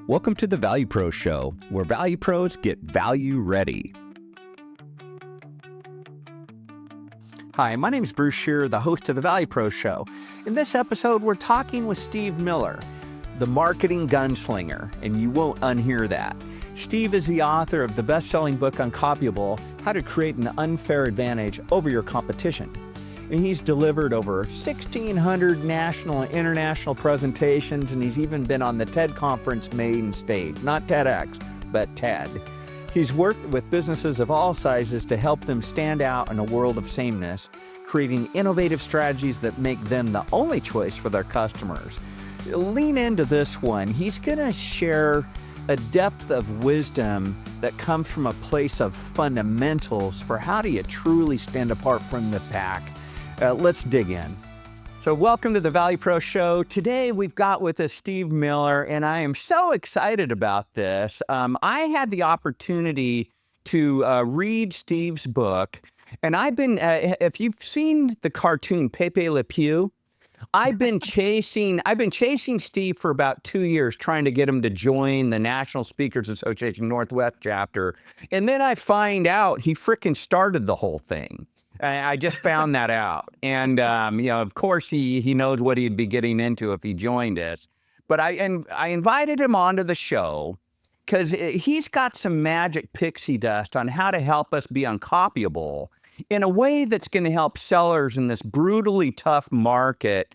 Welcome to the Value Pro Show, where value pros get value ready. Hi, my name is Bruce Scheer, the host of the Value Pro Show. In this episode, we're talking with Steve Miller, the marketing gunslinger, and you won't unhear that. Steve is the author of the best-selling book Uncopyable, How to Create an Unfair Advantage Over Your Competition. And he's delivered over 1,600 national and international presentations, and he's even been on the TED Conference main stage. Not TEDx, but TED. He's worked with businesses of all sizes to help them stand out in a world of sameness, creating innovative strategies that make them the only choice for their customers. Lean into this one. He's going to share a depth of wisdom that comes from a place of fundamentals for how do you truly stand apart from the pack. Let's dig in. So welcome to the Value Pro Show. Today we've got with us Steve Miller, and I am so excited about this. I had the opportunity to read Steve's book, and I've been, if you've seen the cartoon Pepe Le Pew, I've been chasing Steve for about 2 years, trying to get him to join the National Speakers Association Northwest chapter. And then I find out he frickin' started the whole thing. I just found that out. And, of course, he knows what he'd be getting into if he joined us. But I invited him onto the show because he's got some magic pixie dust on how to help us be uncopyable in a way that's going to help sellers in this brutally tough market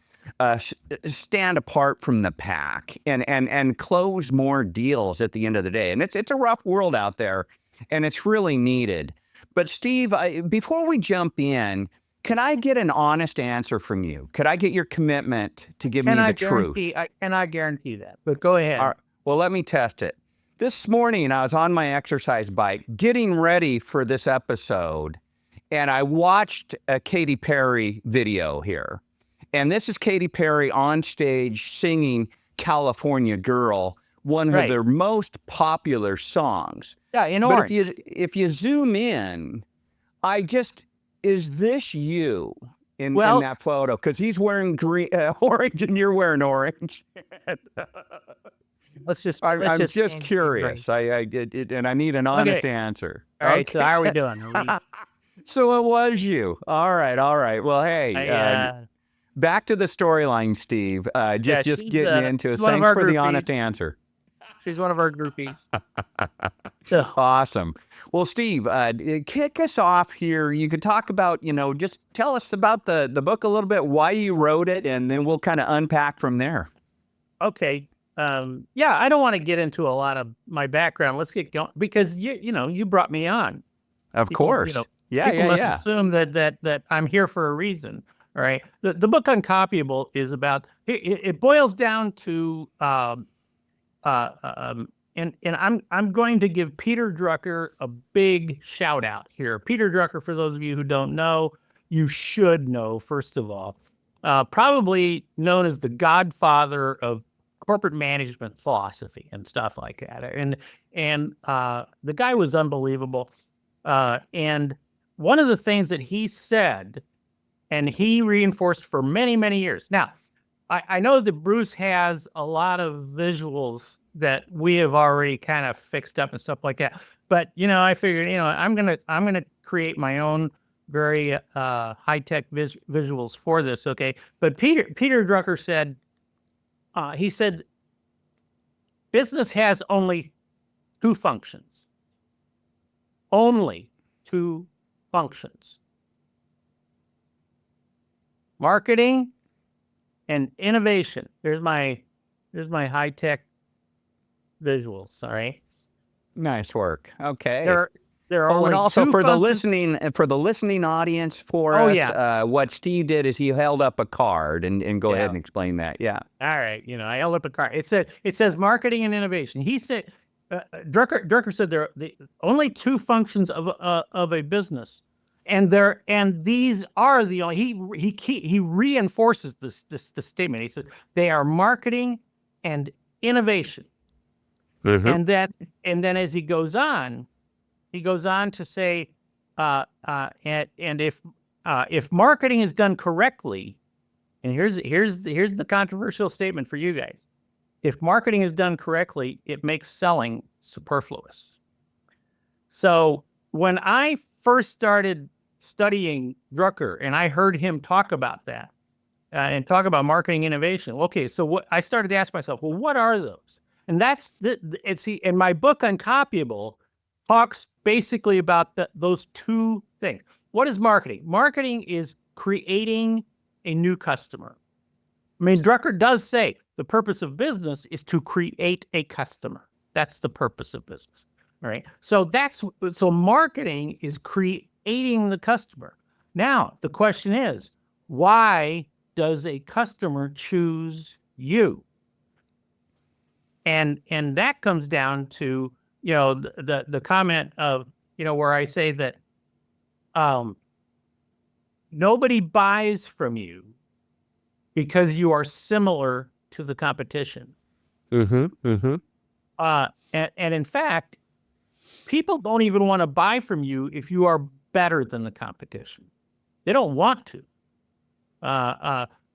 stand apart from the pack and close more deals at the end of the day. And it's a rough world out there, and it's really needed. But Steve, before we jump in, can I get an honest answer from you? Could I get your commitment to give me the truth? I cannot guarantee that, but go ahead. All right. Well, let me test it. This morning, I was on my exercise bike getting ready for this episode, and I watched a Katy Perry video here. And this is Katy Perry on stage singing California Girl, one of their most popular songs. Yeah, in orange. But if you zoom in, is this you in that photo? Because he's wearing orange and you're wearing orange. I'm just curious. And I need an honest answer. All right, so how are we doing? So it was you. All right. Well, hey, back to the storyline, Steve. Just getting into it. Thanks for the honest answer. She's one of our groupies. Awesome. Well, Steve, kick us off here. You could talk about, just tell us about the book a little bit, why you wrote it, and then we'll kind of unpack from there. Okay. I don't want to get into a lot of my background. Let's get going because you brought me on. Of course. People must assume that I'm here for a reason. All right. The book Uncopyable is about. It boils down to. And I'm going to give Peter Drucker a big shout out here. Peter Drucker, for those of you who don't know, you should know, first of all, probably known as the godfather of corporate management philosophy and stuff like that. And the guy was unbelievable. And one of the things that he said, and he reinforced for many, many years. Now, I know that Bruce has a lot of visuals that we have already kind of fixed up and stuff like that. But, I figured, I'm going to create my own very high-tech visuals for this, okay? But Peter Drucker said, he said, business has only two functions. Only two functions. Marketing and innovation. There's my high-tech visuals. All right. Nice work. Okay. There are and also two for functions. the listening audience what Steve did is he held up a card and go ahead and explain that. Yeah. All right. I held up a card. It says marketing and innovation. He said, Drucker said there are the only two functions of a business. And these are the only, he reinforces this statement. He said they are marketing and innovation. Mm-hmm. And then as he goes on to say, and if marketing is done correctly, and here's the controversial statement for you guys, if marketing is done correctly, it makes selling superfluous. So when I first started studying Drucker and I heard him talk about that and talk about marketing innovation, okay, so what I started to ask myself, well, what are those? And that's in my book Uncopyable talks basically about those two things. What is marketing? Marketing is creating a new customer. I mean, Drucker does say the purpose of business is to create a customer. That's the purpose of business. All right. So marketing is creating the customer. Now, the question is, why does a customer choose you? And that comes down to, the comment of, where I say that nobody buys from you because you are similar to the competition. And in fact, people don't even want to buy from you if you are better than the competition. They don't want to.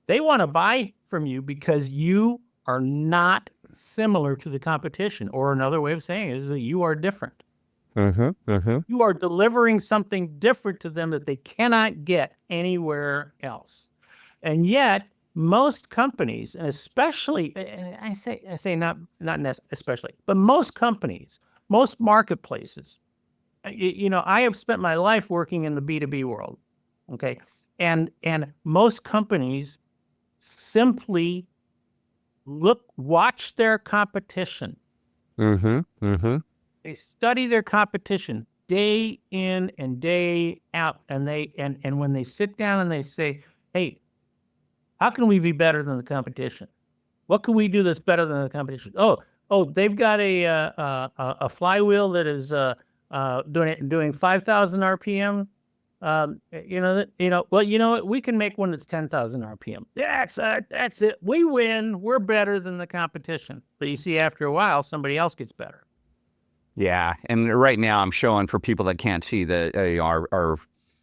They want to buy from you because you are not similar to the competition. Or another way of saying it is that you are different. You are delivering something different to them that they cannot get anywhere else. And yet, most companies, and especially, I say not especially, but most companies, most marketplaces, I have spent my life working in the B2B world, okay? And most companies simply watch their competition. They study their competition day in and day out, and when they sit down and they say, hey, how can we be better than the competition? What can we do that's better than the competition? Oh, they've got a flywheel that is doing 5,000 RPM. Well, you know what? We can make one that's 10,000 RPM. That's it. We win. We're better than the competition. But you see, after a while, somebody else gets better. Yeah, and right now I'm showing, for people that can't see our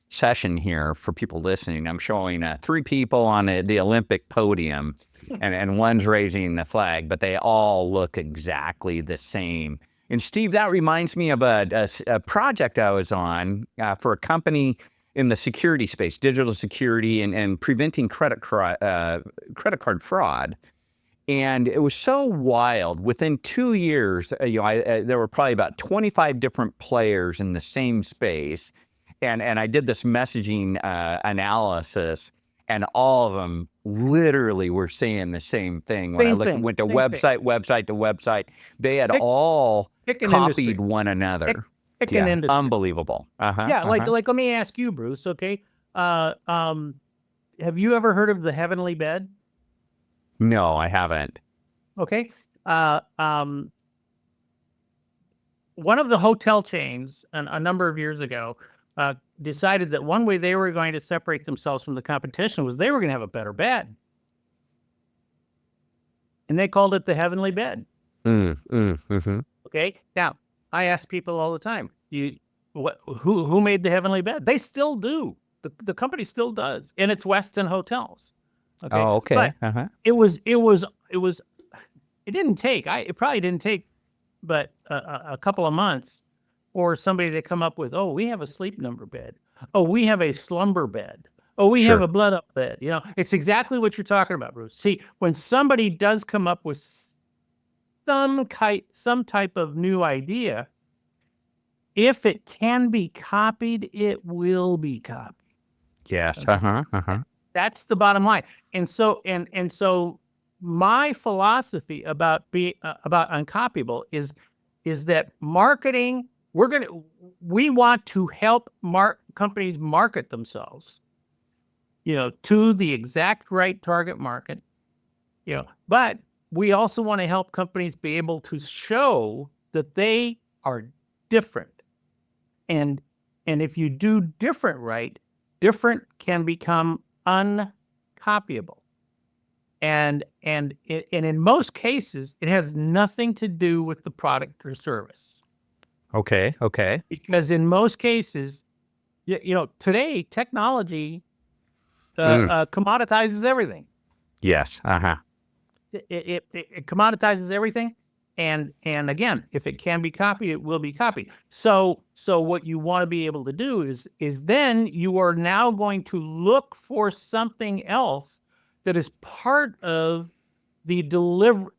session here, for people listening, I'm showing 3 people on the Olympic podium, and one's raising the flag, but they all look exactly the same. And Steve, that reminds me of a project I was on for a company in the security space, digital security and preventing credit card fraud. And it was so wild. Within 2 years, there were probably about 25 different players in the same space. And I did this messaging analysis, and all of them literally were saying the same thing. When went to website to website, they had all copied one another. Pick an industry. Unbelievable. Like let me ask you, Bruce, okay? Have you ever heard of the heavenly bed? No, I haven't. Okay. One of the hotel chains a number of years ago decided that one way they were going to separate themselves from the competition was they were going to have a better bed. And they called it the heavenly bed. Okay. Now, I ask people all the time, who made the heavenly bed? They still do. The company still does. And it's Westin Hotels. Okay. Oh, okay. But it probably didn't take but a couple of months for somebody to come up with, we have a sleep number bed. Oh, we have a slumber bed. Oh, we have a blood up bed. It's exactly what you're talking about, Bruce. See, when somebody does come up with some type of new idea, if it can be copied, it will be copied. Yes. Okay? That's the bottom line. And so my philosophy about Uncopyable is that marketing, we want to help companies market themselves, to the exact right target market, but we also want to help companies be able to show that they are different. And if you do different right, different can become uncopyable. And in most cases, it has nothing to do with the product or service. Okay. Because in most cases, today, technology commoditizes everything. Yes. it commoditizes everything. And again, if it can be copied, it will be copied. So what you want to be able to do is then you are now going to look for something else that is part of the deliverable,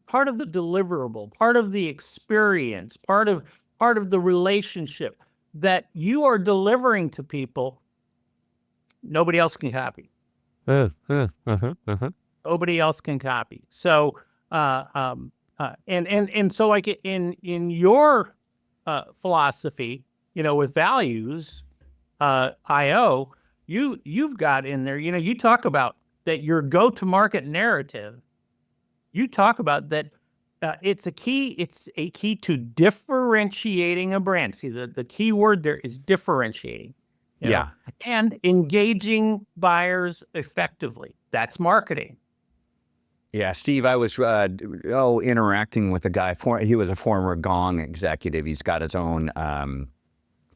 part of the experience, part of the relationship that you are delivering to people. Nobody else can copy. Nobody else can copy. So, and so like in your philosophy, with values, IO, you've got in there, you talk about that your go-to-market narrative. You talk about that. It's a key to differentiating a brand. See, the key word there is differentiating. Yeah. And engaging buyers effectively. That's marketing. Yeah, Steve, I was interacting with a guy. He was a former Gong executive. He's got his own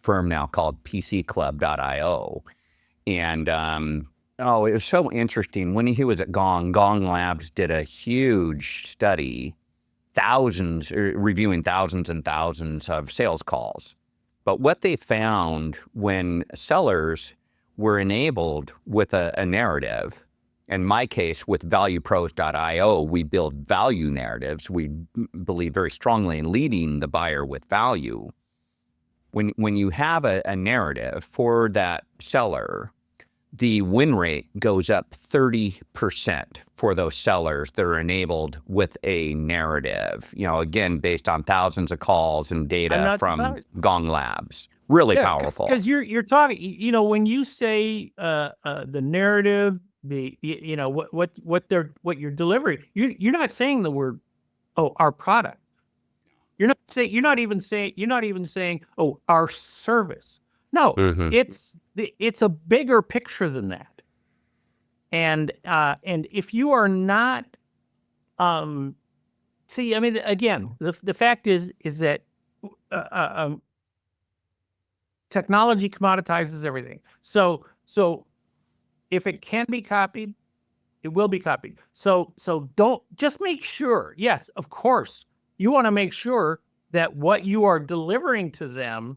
firm now called PCClub.io. And it was so interesting. When he was at Gong Labs did a huge study, reviewing thousands and thousands of sales calls. But what they found when sellers were enabled with a narrative, in my case with valuepros.io, we build value narratives. We believe very strongly in leading the buyer with value. When you have a narrative for that seller, the win rate goes up 30% for those sellers that are enabled with a narrative, again, based on thousands of calls and data from Gong Labs. Really powerful. Because you're talking, when you say the narrative, what you're delivering, you're not saying the word, our product. You're not even saying, our service. No, it's a bigger picture than that. And if you are not, again, the fact is that technology commoditizes everything. So if it can be copied, it will be copied. So don't just make sure. Yes, of course, you want to make sure that what you are delivering to them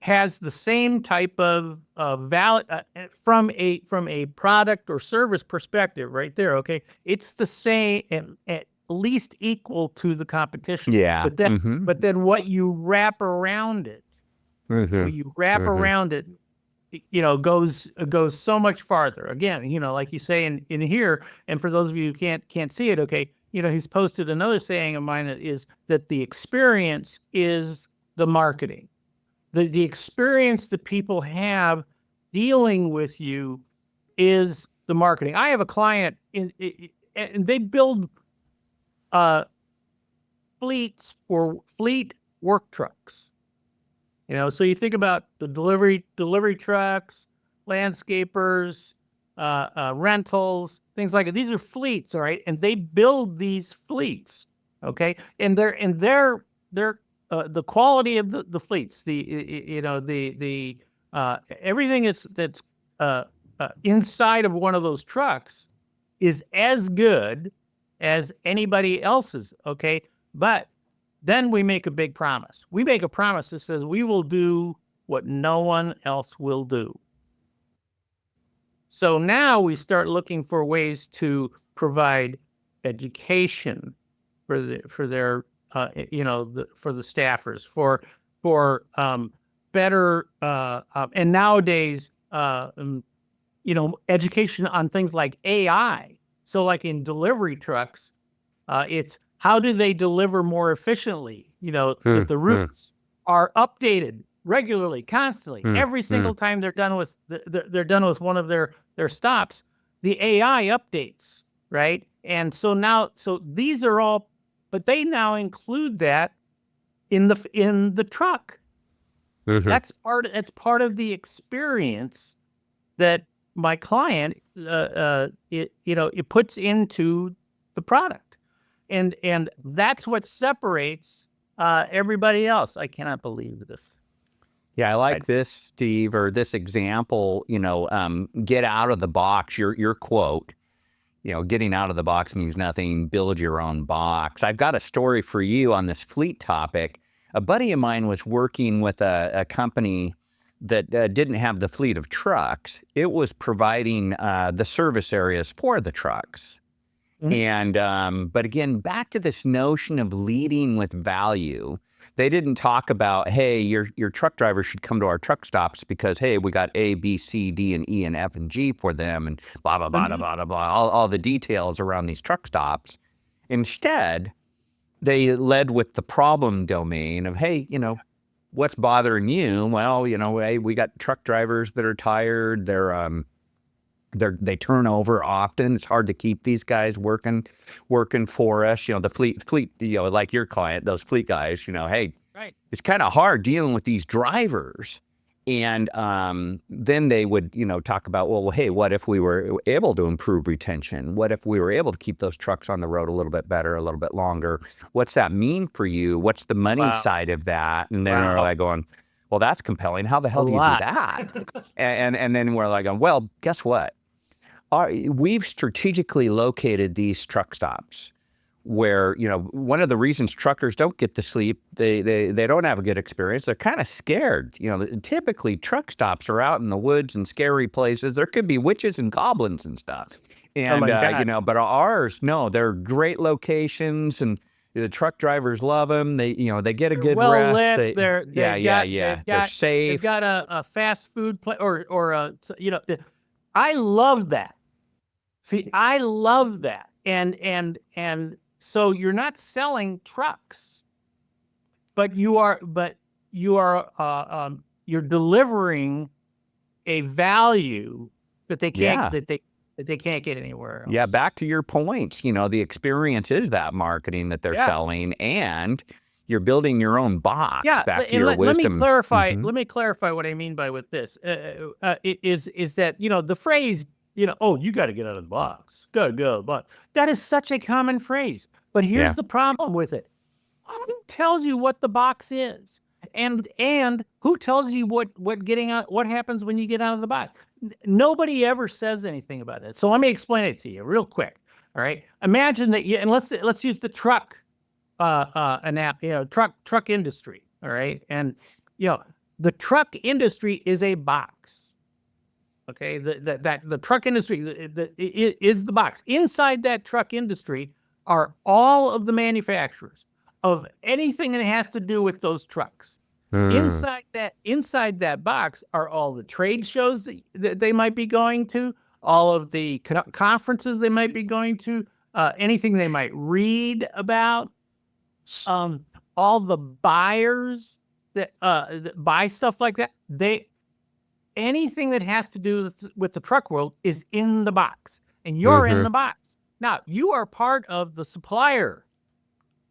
has the same type of value from a product or service perspective, right there. Okay, it's the same, at least equal to the competition. Yeah. But then what you wrap around it, around it, goes so much farther. Again, like you say in here, and for those of you who can't see it, okay, he's posted another saying of mine is that the experience is the marketing. The experience that people have dealing with you is the marketing. I have a client and they build fleet work trucks. So you think about the delivery trucks, landscapers, rentals, things like that. These are fleets, all right, and they build these fleets, okay, and they're the quality of the fleets, everything that's inside of one of those trucks is as good as anybody else's, okay? But then we make a big promise. We make a promise that says we will do what no one else will do. So now we start looking for ways to provide education for their for the staffers, for better and nowadays education on things like AI. So like in delivery trucks, it's how do they deliver more efficiently? That the routes are updated regularly, constantly, every single time they're done with one of their stops, the AI updates, right? And so these are all, but they now include that in the truck. That's part of the experience that my client it puts into the product, and that's what separates everybody else. I cannot believe this. Yeah, I like this, Steve, or this example. Get out of the box. Your quote. getting out of the box means nothing. Build your own box. I've got a story for you on this fleet topic. A buddy of mine was working with a company that didn't have the fleet of trucks. It was providing the service areas for the trucks. And, but again, back to this notion of leading with value. They didn't talk about, hey, your truck driver should come to our truck stops because, hey, we got A, B, C, D, and E, and F, and G for them, and blah, blah, blah, blah, blah, blah, all the details around these truck stops. Instead, they led with the problem domain of, hey, what's bothering you? Well, hey, we got truck drivers that are tired. They turn over often. It's hard to keep these guys working for us. The fleet, like your client, those fleet guys, hey, right. It's kind of hard dealing with these drivers. And then they would, talk about, well, hey, what if we were able to improve retention? What if we were able to keep those trucks on the road a little bit better, a little bit longer? What's that mean for you? What's the money side of that? And then they're like going, well, that's compelling. How the hell do you do that? and then we're like, well, guess what? We've strategically located these truck stops where, one of the reasons truckers don't get to sleep, they don't have a good experience. They're kind of scared. Typically truck stops are out in the woods and scary places. There could be witches and goblins and stuff. And, but ours, no, they're great locations, and the truck drivers love them. They get a good rest. Lit. They're safe. They've got a fast food place or I love that. See, I love that. And so you're not selling trucks, but you're delivering a value that they can't that they can't get anywhere else. Yeah, back to your point, the experience is that marketing that they're selling, and you're building your own box. Back to your wisdom. Let me clarify what I mean by with this. Is that the phrase, oh, you got to get out of the box. Got to get out of the box. That is such a common phrase. But here's the problem with it. Who tells you what the box is? And who tells you what happens when you get out of the box? Nobody ever says anything about it. So let me explain it to you real quick. All right. Imagine that and let's use the truck truck industry. All right. And the truck industry is a box. Okay, the truck industry is the box. Inside that truck industry are all of the manufacturers of anything that has to do with those trucks. Inside that box are all the trade shows that they might be going to, all of the conferences they might be going to, anything they might read about, all the buyers that buy stuff like that. Anything that has to do with the truck world is in the box, and you're in the box. Now, you are part of the supplier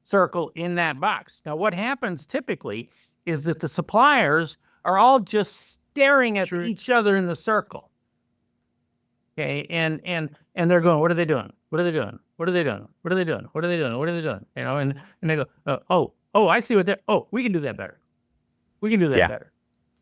circle in that box. Now, what happens typically is that the suppliers are all just staring at each other in the circle. Okay, and they're going, what are they doing? What are they doing? What are they doing? What are they doing? What are they doing? What are they doing? And they go, oh, I see what they're. Oh, we can do that better. We can do that better.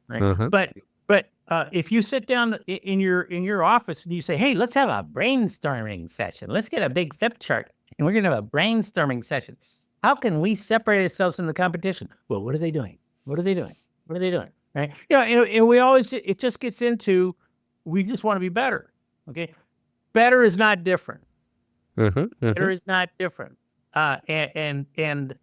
Right, but if you sit down in your office and you say, hey, let's have a brainstorming session. Let's get a big flip chart and we're going to have a brainstorming session. How can we separate ourselves from the competition? Well, what are they doing? What are they doing? What are they doing? Right? And we always, it just gets into, we just want to be better. Okay. Better is not different. Better is not different. And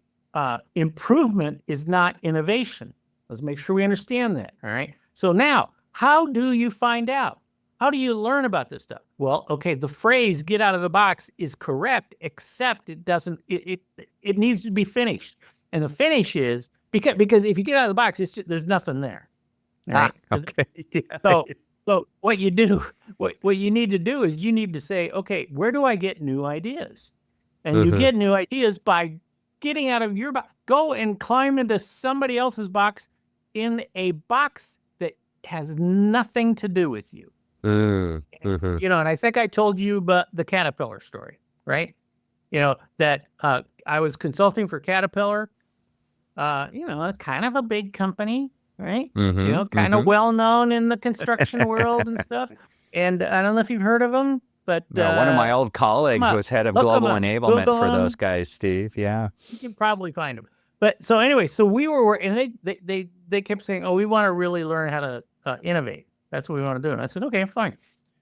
improvement is not innovation. Let's make sure we understand that. All right. So now, how do you find out? How do you learn about this stuff? Well, okay, the phrase "get out of the box" is correct, except it doesn't. It needs to be finished, and the finish is because if you get out of the box, it's just, there's nothing there. Right? Okay. Yeah. So what you do, what you need to do is you need to say, okay, where do I get new ideas? And you get new ideas by getting out of your box. Go and climb into somebody else's box in a box that has nothing to do with you. And I think I told you about the Caterpillar story, right? That I was consulting for Caterpillar, kind of a big company, right? Kind of well known in the construction world and stuff. And I don't know if you've heard of them. But No, one of my old colleagues up. was head of Look 'em global up. enablement Google for 'em. those guys, Steve. Yeah. You can probably find them. But so anyway, so we were, and they kept saying, "Oh, we want to really learn how to innovate. That's what we want to do." And I said, "Okay, fine."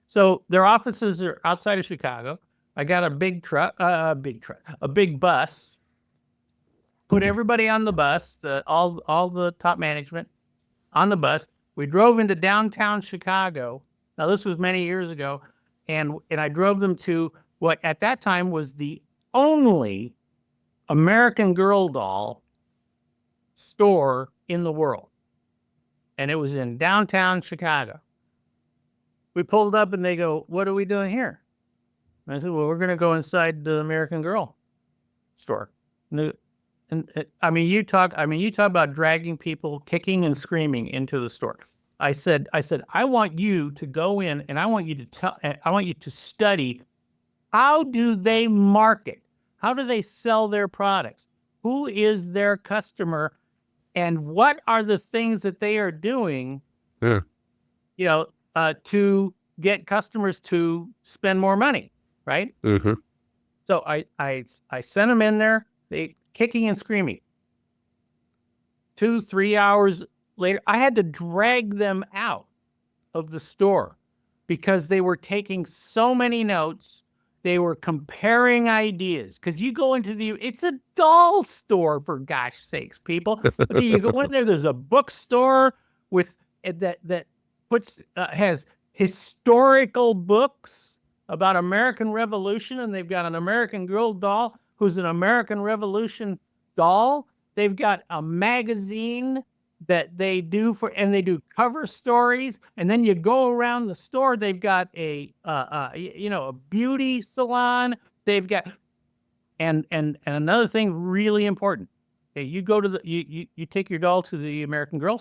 So their offices are outside of Chicago. I got a big bus. Put everybody on the bus, all the top management on the bus. We drove into downtown Chicago. Now this was many years ago, and I drove them to what at that time was the only American Girl doll store in the world. And it was in downtown Chicago. We pulled up and they go, "What are we doing here?" And I said, "Well, we're going to go inside the American Girl store." I mean, you talk about dragging people kicking and screaming into the store. I said, I want you to go in and I want you to study, how do they market? How do they sell their products? Who is their customer? And what are the things that they are doing, to get customers to spend more money, right? Mm-hmm. So I sent them in there, they kicking and screaming. 2-3 hours later, I had to drag them out of the store because they were taking so many notes. They were comparing ideas, because you go into it's a doll store, for gosh sakes, people. Okay, you go in there, there's a bookstore with that has historical books about American Revolution, and they've got an American Girl doll who's an American Revolution doll. They've got a magazine that they do and they do cover stories. And then you go around the store, they've got a beauty salon. They've got, and another thing really important. Okay, you go to you take your doll to the American Girl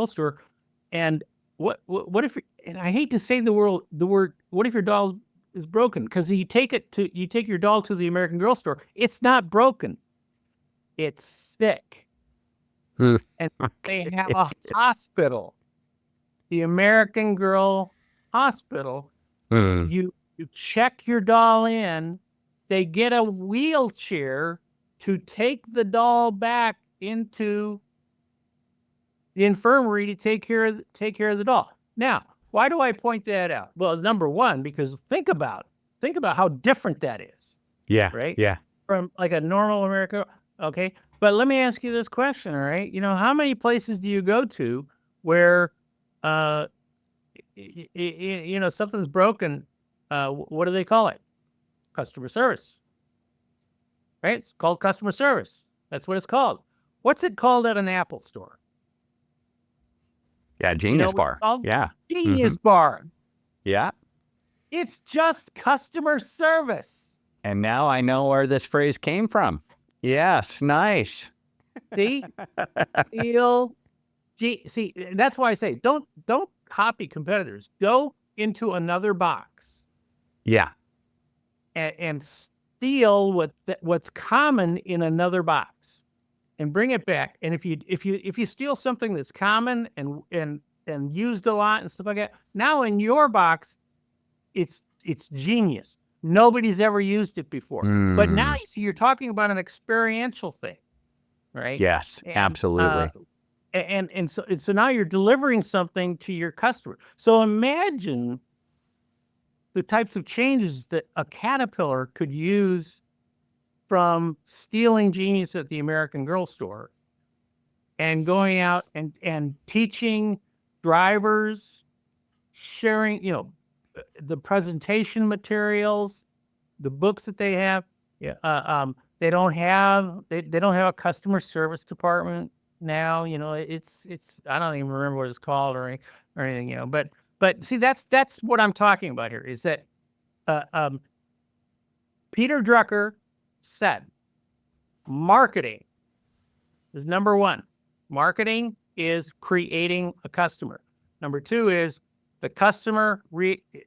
store, and what if, and I hate to say the word, what if your doll is broken? Because you take your doll to the American Girl store, it's not broken, it's sick. And they have a hospital, the American Girl Hospital. You check your doll in, they get a wheelchair to take the doll back into the infirmary to take care of the doll. Now, why do I point that out? Well, number one, because think about how different that is. Yeah. Right? Yeah. From like a normal American. Okay. But let me ask you this question, all right? How many places do you go to where, something's broken? What do they call it? Customer service, right? It's called customer service. That's what it's called. What's it called at an Apple store? Yeah, Genius Bar. Yeah. Genius Bar. Yeah. It's just customer service. And now I know where this phrase came from. Yes, nice. See? See, that's why I say don't copy competitors. Go into another box. Yeah. And steal what's common in another box and bring it back. And if you steal something that's common and used a lot and stuff like that, now in your box, it's genius. Nobody's ever used it before. But now you're talking about an experiential thing, right? Yes, absolutely. And so now you're delivering something to your customer. So imagine the types of changes that a Caterpillar could use from stealing genius at the American Girl store and going out and teaching drivers, sharing, the presentation materials, the books that they have. They don't have a customer service department now. It's I don't even remember what it's called or anything. But see, that's what I'm talking about here. Is that Peter Drucker said, marketing is number one. Marketing is creating a customer. Number two is the customer,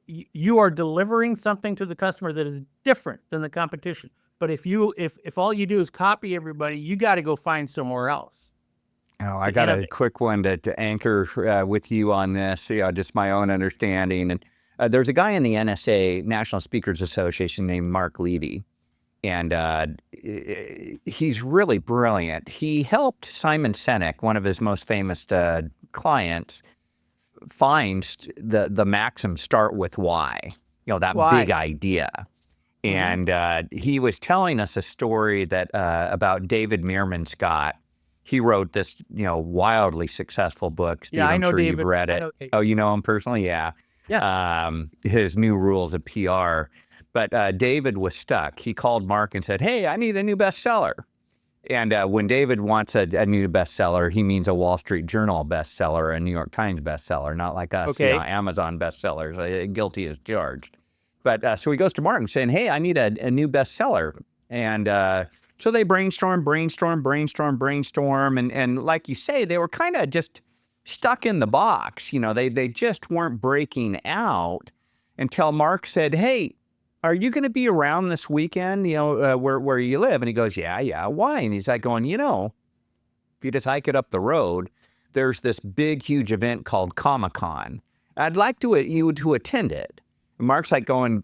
you are delivering something to the customer that is different than the competition. But if all you do is copy everybody, you got to go find somewhere else. Oh, I got a quick one to anchor with you on this, just my own understanding. And There's a guy in the NSA, National Speakers Association, named Mark Levy, and he's really brilliant. He helped Simon Sinek, one of his most famous clients, find the maxim "start with why." That Why? big idea. And he was telling us a story that about David Meerman Scott. He wrote this, wildly successful book. Steve, Yeah, I I'm know sure David. you've read it. Oh, you know him personally? Yeah. Yeah. His New Rules of PR. But David was stuck. He called Mark and said, "Hey, I need a new bestseller." And when David wants a new bestseller, he means a Wall Street Journal bestseller, a New York Times bestseller, not like us, Okay. Amazon bestsellers, guilty as charged. But so he goes to Martin saying, "Hey, I need a new bestseller." And so they brainstorm. And like you say, they were kind of just stuck in the box. They just weren't breaking out until Mark said, "Hey, are you going to be around this weekend, where you live?" And he goes, yeah. Why? And he's like going, if you just hike it up the road, there's this big, huge event called Comic-Con. I'd like you to attend it. And Mark's like going,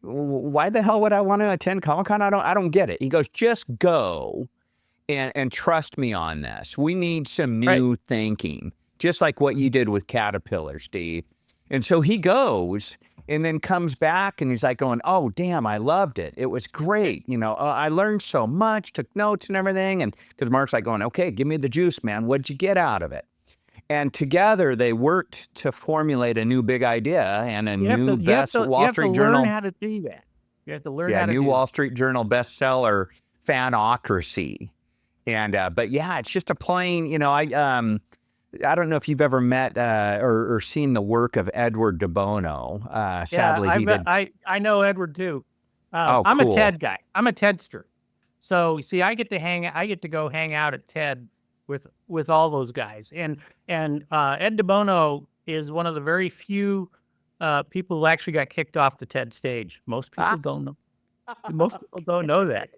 why the hell would I want to attend Comic-Con? I don't get it. He goes, just go and trust me on this. We need some new thinking, just like what you did with Caterpillar, Steve. And so he goes and then comes back and he's like going, "Oh, damn, I loved it. It was great. I learned so much, took notes and everything." And because Mark's like going, "Okay, give me the juice, man. What'd you get out of it?" And together they worked to formulate a new big idea and a new best Wall Street Journal. You have to learn how to do that. You have to learn how to do new Wall Street Journal bestseller, Fanocracy. And but yeah, it's just a plain, I don't know if you've ever met or seen the work of Edward de Bono. Sadly, he did. I know Edward too. Oh, I'm cool. a TED guy. I'm a TEDster. So see, I get to go hang out at TED with all those guys. And Ed de Bono is one of the very few people who actually got kicked off the TED stage. Most people don't know. Most people don't know that.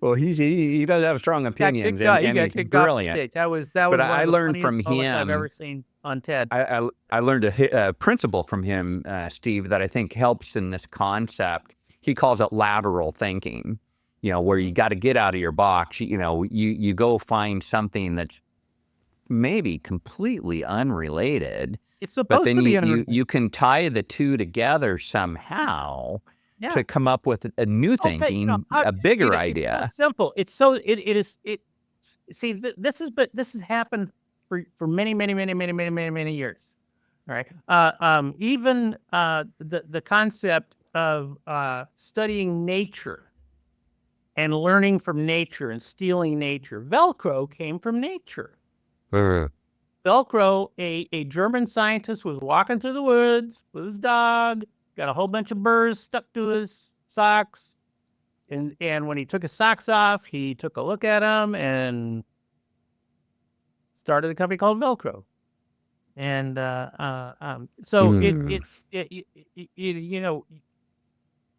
Well, he does have strong opinions, and he's brilliant. That was But one I of the learned from funniest moments I've him. ever seen on TED. I learned a principle from him, Steve, that I think helps in this concept. He calls it lateral thinking. Where you got to get out of your box. You go find something that's maybe completely unrelated. It's supposed but then to be you can tie the two together somehow. Yeah. To come up with a new thinking, a bigger idea. It's so simple. It's so it is. See, this has happened for many years. All right. Even the concept of studying nature and learning from nature and stealing nature. Velcro came from nature. Velcro, a German scientist was walking through the woods with his dog. Got a whole bunch of burrs stuck to his socks. And when he took his socks off, he took a look at them and started a company called Velcro. And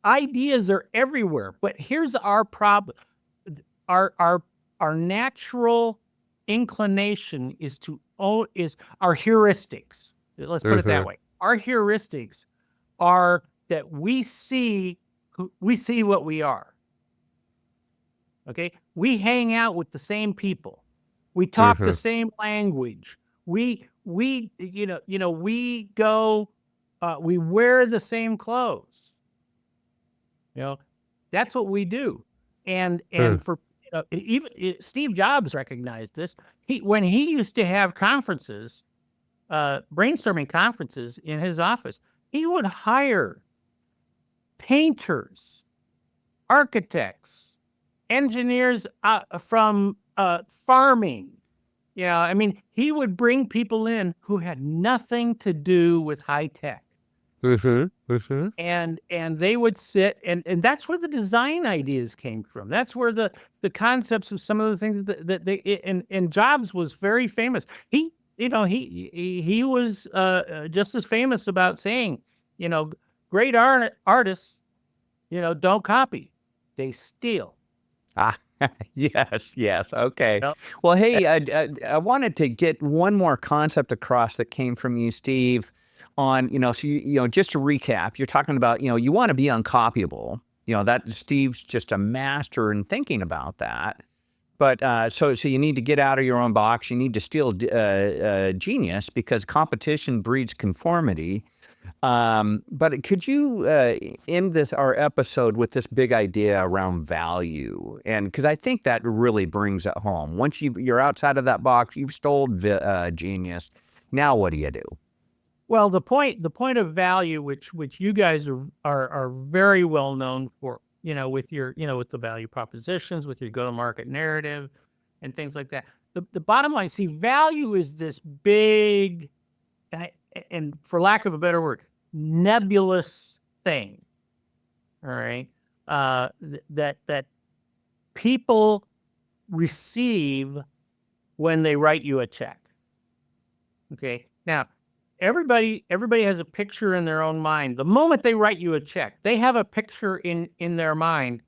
ideas are everywhere. But here's our problem. Our natural inclination is our heuristics. Let's put it that way. Our heuristics are that we see what we are. Okay, we hang out with the same people, we talk the same language, we go, we wear the same clothes. That's what we do, and for even Steve Jobs recognized this. When he used to have conferences, brainstorming conferences in his office. He would hire painters, architects, engineers from farming. He would bring people in who had nothing to do with high tech. And they would sit, and that's where the design ideas came from. That's where the concepts of some of the things that they and Jobs was very famous. He was just as famous about saying, great artists, don't copy, they steal. Yes. Okay. Well, hey, I wanted to get one more concept across that came from you, Steve. on, so just to recap, you're talking about, you want to be uncopyable. That Steve's just a master in thinking about that. But so you need to get out of your own box. You need to steal genius, because competition breeds conformity. But could you end our episode with this big idea around value? And because I think that really brings it home. Once you're outside of that box, you've stole genius. Now what do you do? Well, the point of value, which you guys are very well known for, with your, with the value propositions, with your go-to-market narrative and things like that. The bottom line, see, value is this big, and for lack of a better word, nebulous thing. All right. That people receive when they write you a check. Okay. Now, everybody has a picture in their own mind. The moment they write you a check, they have a picture in their mind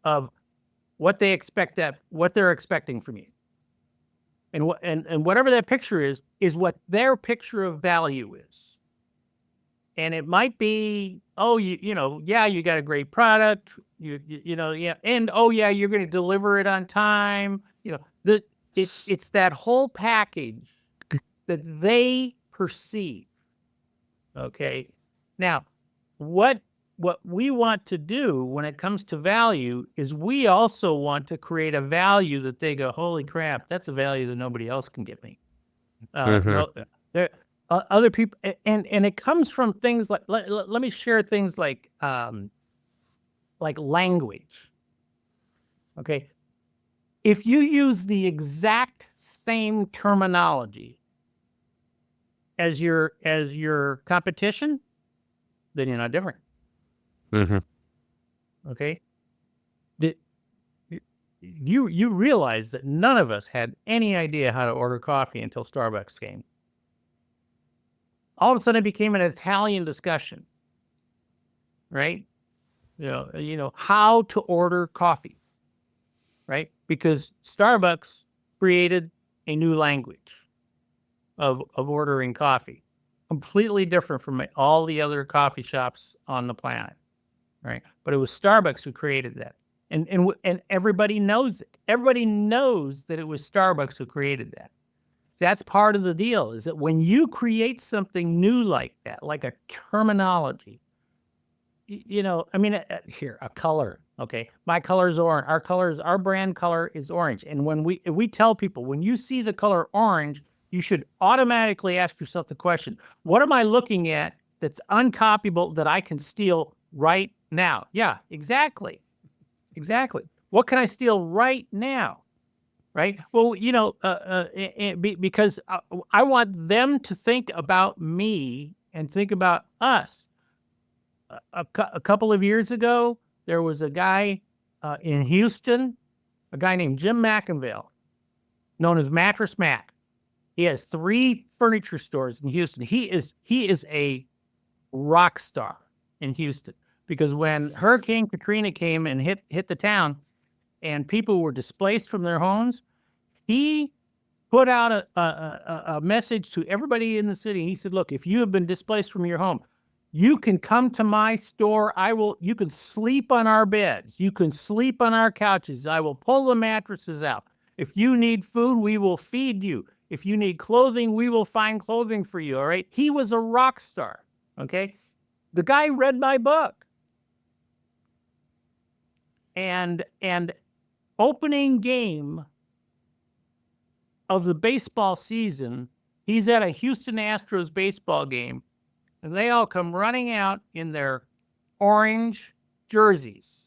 of what they're expecting from you. And whatever that picture is what their picture of value is. And it might be, you got a great product, and you're going to deliver it on time. It's that whole package that they perceive. Okay. Now, what we want to do when it comes to value is we also want to create a value that they go, holy crap, that's a value that nobody else can give me. Other people, and it comes from things like, let me share things like language. Okay. If you use the exact same terminology as your competition, then you're not different. Okay. You realize that none of us had any idea how to order coffee until Starbucks came. All of a sudden, it became an Italian discussion, right? How to order coffee, right? Because Starbucks created a new language of ordering coffee, completely different from all the other coffee shops on the planet, right? But it was Starbucks who created that, and everybody knows it. Everybody knows that it was Starbucks who created that. That's part of the deal, is that when you create something new like that, like a terminology, here, a color, okay? My color is orange. Our brand color is orange. And when we tell people, when you see the color orange, you should automatically ask yourself the question, what am I looking at that's uncopyable that I can steal right now? Yeah, exactly. Exactly. What can I steal right now? Right? Well, because I want them to think about me and think about us. A couple of years ago, there was a guy in Houston, a guy named Jim McInville, known as Mattress Mac. He has 3 furniture stores in Houston. He is a rock star in Houston, because when Hurricane Katrina came and hit the town and people were displaced from their homes, he put out a message to everybody in the city. He said, look, if you have been displaced from your home, you can come to my store. You can sleep on our beds. You can sleep on our couches. I will pull the mattresses out. If you need food, we will feed you. If you need clothing, we will find clothing for you. All right. He was a rock star. Okay. The guy read my book. And opening game of the baseball season, he's at a Houston Astros baseball game, and they all come running out in their orange jerseys.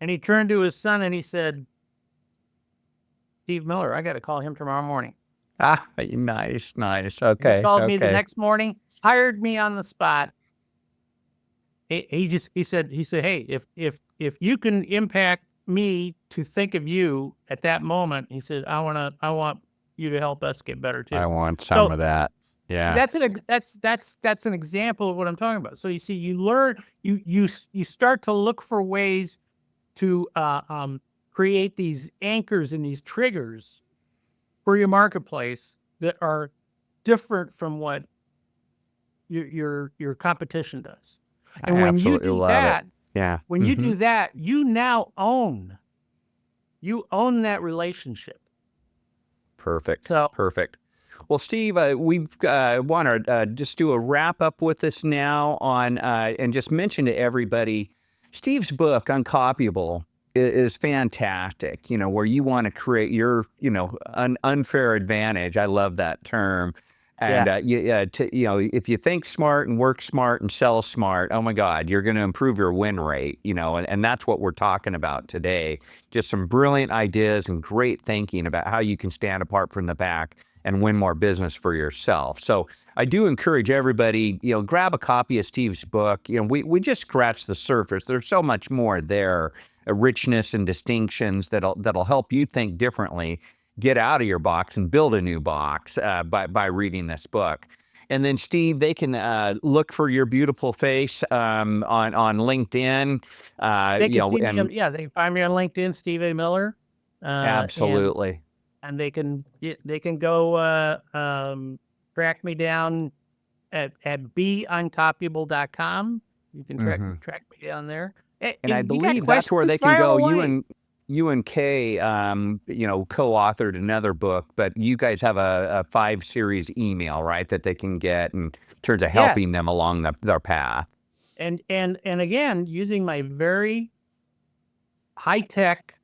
And he turned to his son and he said, Steve Miller, I got to call him tomorrow morning. Ah, nice. Okay. He called me the next morning, hired me on the spot. He said, hey, if you can impact me to think of you at that moment, he said, I want you to help us get better too. I want some of that. Yeah. That's an example of what I'm talking about. So you see, you learn, you start to look for ways to create these anchors and these triggers for your marketplace that are different from what your competition does. I And when you absolutely do love that, it. Yeah. when you do that, you now own that relationship. Perfect. So Perfect. Well, Steve, we want to just do a wrap up with this now on, and just mention to everybody, Steve's book, Uncopyable, is fantastic. You know, where you want to create your, unfair advantage. I love that term. And if you think smart and work smart and sell smart, oh my God, you're going to improve your win rate. And that's what we're talking about today. Just some brilliant ideas and great thinking about how you can stand apart from the pack and win more business for yourself. So I do encourage everybody, grab a copy of Steve's book. We just scratched the surface. There's so much more there, a richness and distinctions that'll help you think differently, get out of your box and build a new box by reading this book. And then, Steve, they can look for your beautiful face on LinkedIn. they can see me, they can find me on LinkedIn, Steve A. Miller. Absolutely. And they can go track me down at beuncopyable.com. You can track me down there. And I believe that's where they can go. You and Kay, co-authored another book, but you guys have a 5-series email, right, that they can get in terms of helping them along their path. And again, using my very high-tech,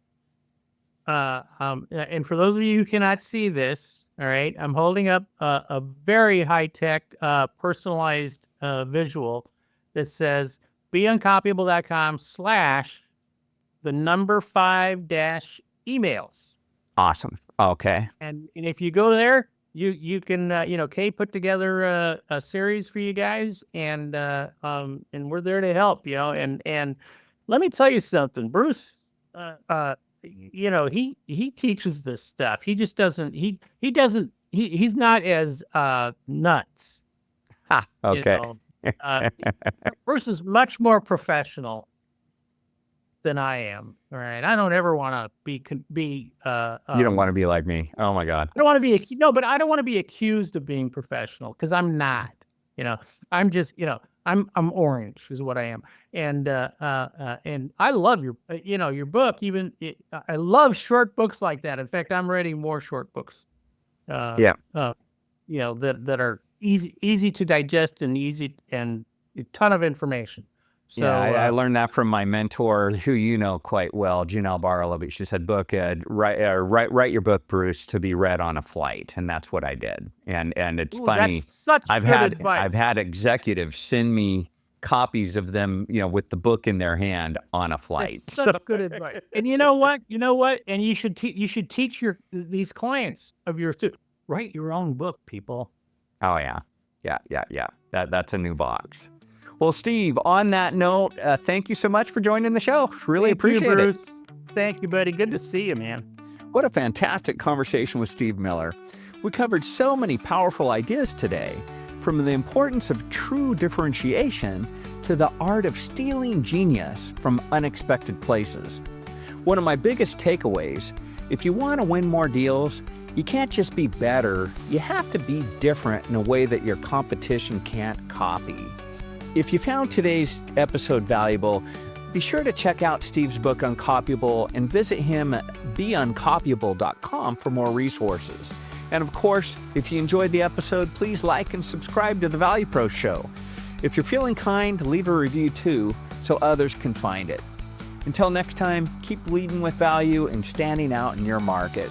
and for those of you who cannot see this, all right, I'm holding up a very high-tech, personalized visual that says beuncopyable.com/5-emails. Awesome. Okay. And if you go there, you can Kay put together a series for you guys, and we're there to help. And let me tell you something, Bruce. He teaches this stuff. He just doesn't. He's not as nuts. Okay. Bruce is much more professional than I am. All right. I don't ever want to be. You don't want to be like me. Oh my God. I don't want to be but I don't want to be accused of being professional, because I'm not. I'm just. I'm orange is what I am. And I love your book. I love short books like that. In fact, I'm writing more short books. That are easy to digest and easy, and a ton of information. So I learned that from my mentor, who you know quite well, Janelle Barlow. She said, write your book, Bruce, to be read on a flight, and that's what I did. And it's funny. That's such good advice. I've had executives send me copies of them, with the book in their hand on a flight. That's such good advice. And you know what? And you should teach these clients of yours to write your own book, people. Oh yeah. That's a new box. Well, Steve, on that note, thank you so much for joining the show. Really appreciate it. Thank you, buddy. Good to see you, man. What a fantastic conversation with Steve Miller. We covered so many powerful ideas today, from the importance of true differentiation to the art of stealing genius from unexpected places. One of my biggest takeaways, if you want to win more deals, you can't just be better, you have to be different in a way that your competition can't copy. If you found today's episode valuable, be sure to check out Steve's book, Uncopyable, and visit him at beuncopyable.com for more resources. And of course, if you enjoyed the episode, please like and subscribe to The Value Pro Show. If you're feeling kind, leave a review too, so others can find it. Until next time, keep leading with value and standing out in your market.